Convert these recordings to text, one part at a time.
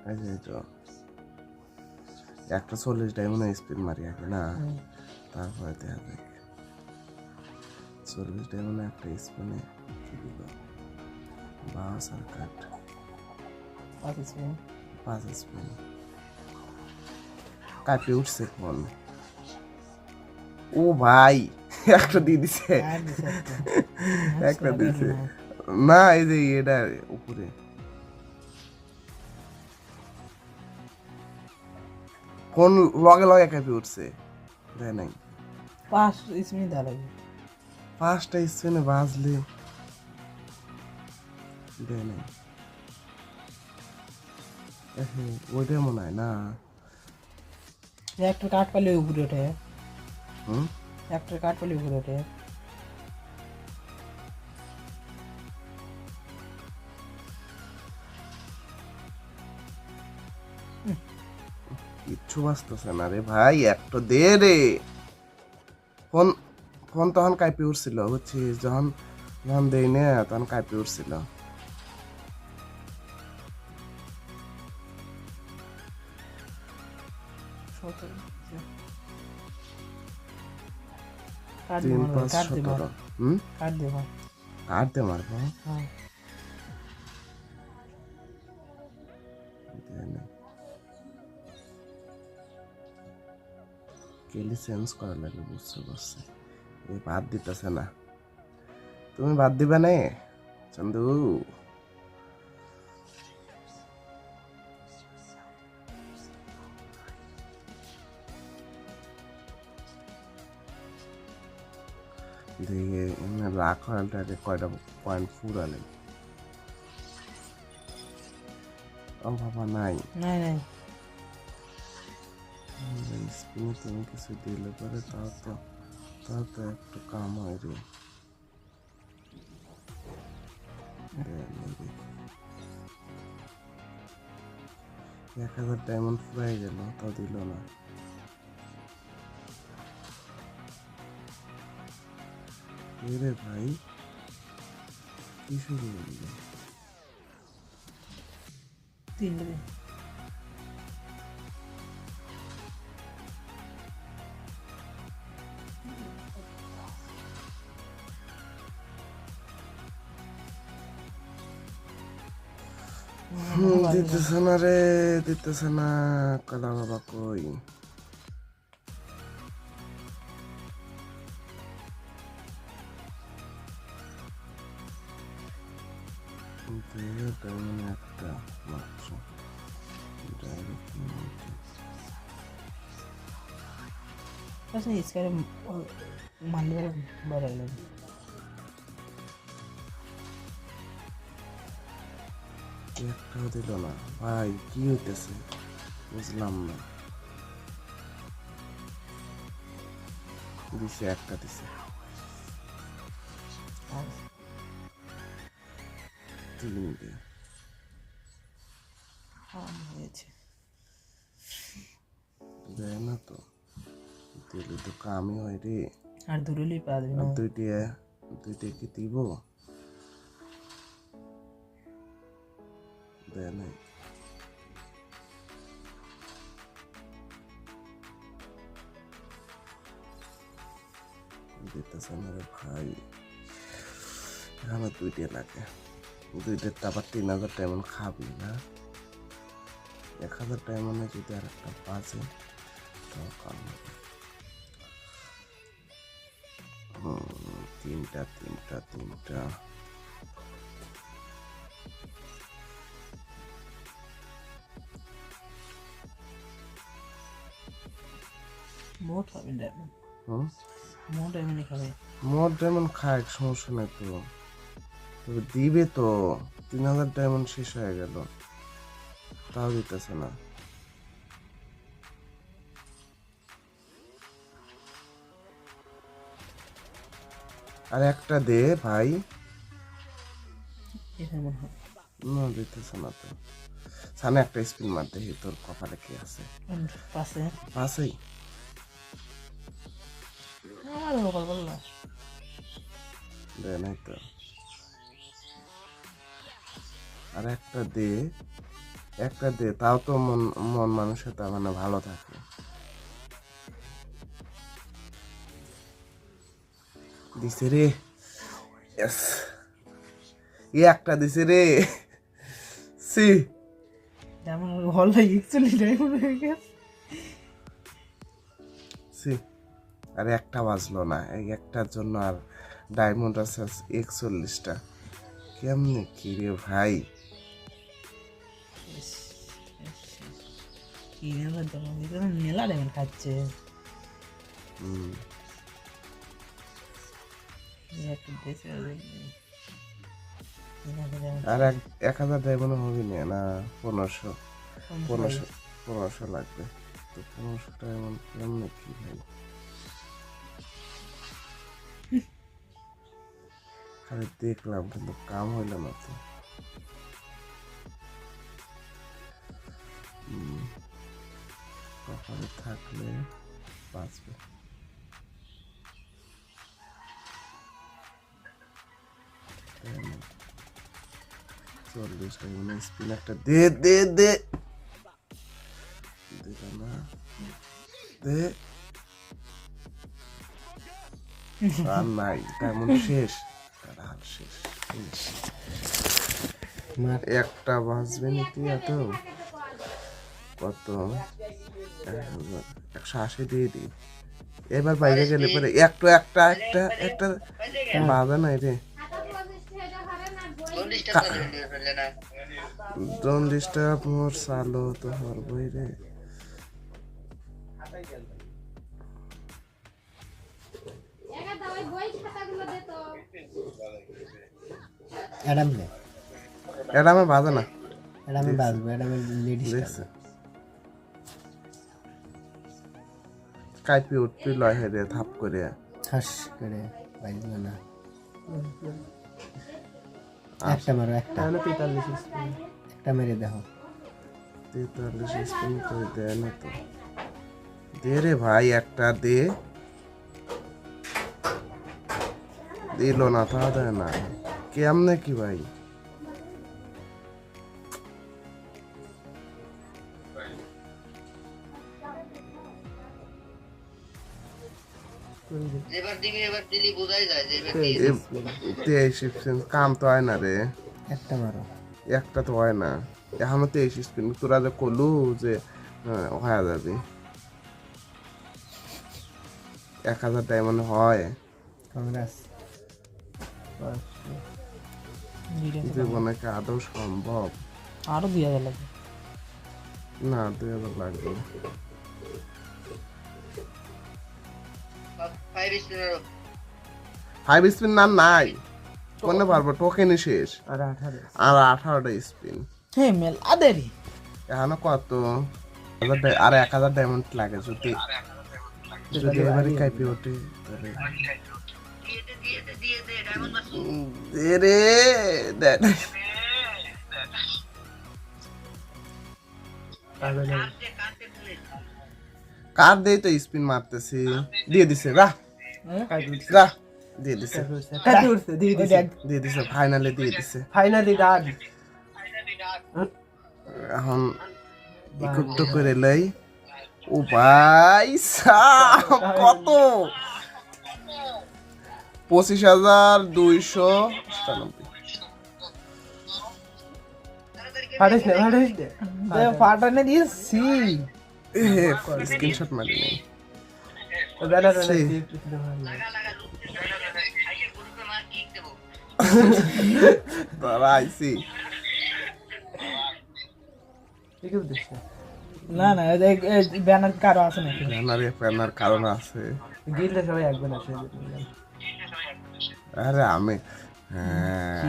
এই যে তো একটা 40 ডায়মন্ড স্পিন মারি আগে না, তারপরে দেখা যাক 40 ডায়মন্ড একটা স্পিনে কি দিল। বাস আর কাট 5 স্পিন কাটে উঠছে কোন। ও ভাই একটা দিয়ে দিছে, একটা দিছে না, এই যে এটা উপরে কোন লগে লগে কাঁপে উঠছে, দেয় নাই 5 স্পিন দেওয়া লাগবে। 5টা স্পিনে বাজলে দেয় নাই। ওইটাই মনে হয় না। একটা কাঠ পালে উপরে ওঠে, হুম একটা কাঠ পালে উপরে ওঠে। কিচ্ছু বাঁচতেছে না রে ভাই, একটা দে রে। ফোন ফোন তখন কাঁপে উঠছিল বুঝছিস, যখন যখন দেই না তখন কাঁপে উঠছিল। কাঠ 3 দিয়ে 5 কাঠ দিয়ে 17। হুম কাঠ দিয়ে কাট দে মারবো। হ্যাঁ কেলি চেঞ্জ করা লাগে, বুঝতে পারছি। এই বাদ দিতেছে না, তুমি বাদ দিবে না চন্দু। দিয়ে লাখ হলটাকে কয়টা পয়েন্ট ফুরালে। ও বাবা নাই নাই নাই স্পিনে তুমি কিছু দিলে পরে তাও তো একটু কাম হয় রে। দেয়নি রে। 1000 ডায়মন্ড ফুরাই গেল, তাও দিল না। রে ভাই কি শুরু করলো? 3 দিন দিতেছে না রে, দিতেছে না। কালা বাবা কই? ডায়মন্ড একটা মাত্র, ডাইরেক্ট बस नहीं इसका मान लो बड़ा लग একটাও দিল না ভাই, কি হইতেছে বুঝলাম না। দিছে একটা দিছে, তিনটে দেয় না তো, দিলে তো কামই হয় রে। আর দুরুলি পা দেবে না দুইটা কি দিব, দেয় নাই। দিতেছে না রে ভাই, এখানে 2টা লাগে, 2টার তো আবার 3000 ডায়মন্ড খাবি না। 1000 ডায়মন্ডে যদি আর একটা বাজে তাও কাম হবে। তিনটা মোট হবে ডায়মন্ড মোট ডায়মন্ড খাবে মোট ডায়মন্ড খায়, সমস্যা নাই তো, তবে দিবে তো। 3000 ডায়মন্ড শেষ হয়ে গেল, তাও দিতেছে না। আর একটা দে ভাই, না দিতেছে না তো। সামনে একটা স্পিন মার, দেখি তোর কপালে কি আছে। পাশেই দে নাই তো। আর একটা দে, একটা দে, তাও তো মন মন মানুষের মানে ভালো থাকে। দিছে রে, ইয়েস, একটা দিছে রে। সি যেমন হলে অ্যাকচুয়ালি ডায়মন্ড হয়ে গেছে। সি আর একটা বাজলো না, এই একটার জন্য আর ডায়মন্ড আছে 41টা। কেমনে কি রে ভাই? কি নেবার দরকার নেই, কারণ মেলা ডায়মন্ড খাচ্ছে। এই একটা দেশে আর 1000 ডায়মন্ড হবে না, 1500 1500 1500 লাগবে। তো 1500 ডায়মন্ড কেমনে কি ভাই? খালি দেখলাম কিন্তু কাম হইল না তো। কপালে থাকলে বাঁচবে। চল্লিশ ডায়মন্ড স্পিন একটা দে দে দে, দিল না, দে। আর নাই, ডায়মন্ড শেষ, আর শেষ, শেষ। একটা বাঁচবে নাকি? এত কত? 180 দিয়ে দিই। এবার বাইরে গেলে পরে একটা একটা একটা একটা বাজে নাই রে। ডোন্ট ডিস্টার্ব মোর সালো তো হরবই রে। এডামে বাজে না, এডামে বাজবে, এডামে লেডিস দেখছে কাইপি উঠবি লয় হেরে থাপ করে ঠাস করে বাজবে না। একটা মারো, একটা একটা মেরে দেখো। 43 স্পিন করে দেয় না তো। দে রে ভাই, একটা দে। দিল না, তা দেয় না, কেমনে কি ভাই? কাম তো হয় না রে। একটা মারো, একটা তো হয় না এখনো। 23 স্পিন তোরা যে করলু যে হয়ে যাবে। 1000 ডায়মন্ড হয় কংগ্রেস। জীবনে কি আদৌ সম্ভব? আরো 2000 লাগবে। না, 2000 লাগবে। 5 স্পিন না, নাই কোনে পারবো, টোকেনই শেষ। আর 18 আর 18টা স্পিন হ্যাঁ মেলা দেরি। এখনো কত? আর 1000 ডায়মন্ড লাগে। যদি যদি এবারে কাইপি ওঠে তাহলে দে রে, দে। কার দেই তো স্পিন মারতেছি, দিয়ে দিছে, রাহ রাহ, দিয়ে দিছে, দিয়ে দিছে, ফাইনালি দিয়ে দিছে। ফাইনালি ডান। এখন ইকুইপ করে লই। ও ভাই সাব, কত? 25,297। ফাটানে দিয়েছি। স্ক্রিনশট মারি নাই। দাঁড়া আইছি। না না ব্যানার কারো আছে নাকি? ব্যানার কারণ আছে। গিল্ডে সবাই একবার আসে। আরে আমি, হ্যাঁ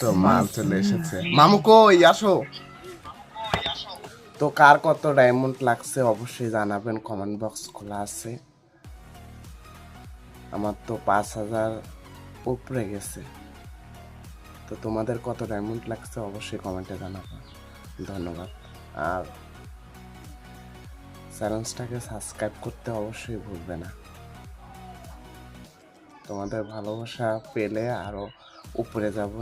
তো মাল চলে এসেছে। মামু কই, আসো। তো কার কত ডায়মন্ড লাগছে অবশ্যই জানাবেন, কমেন্ট বক্স খোলা আছে। আমার তো 5000 উপরে গেছে। তো তোমাদের কত ডায়মন্ড লাগছে অবশ্যই কমেন্টে জানাবেন। ধন্যবাদ। আর চ্যানেলটাকে সাবস্ক্রাইব করতে অবশ্যই ভুলবে না। তোমাদের ভালোবাসা পেলে আরো উপরে যাবো।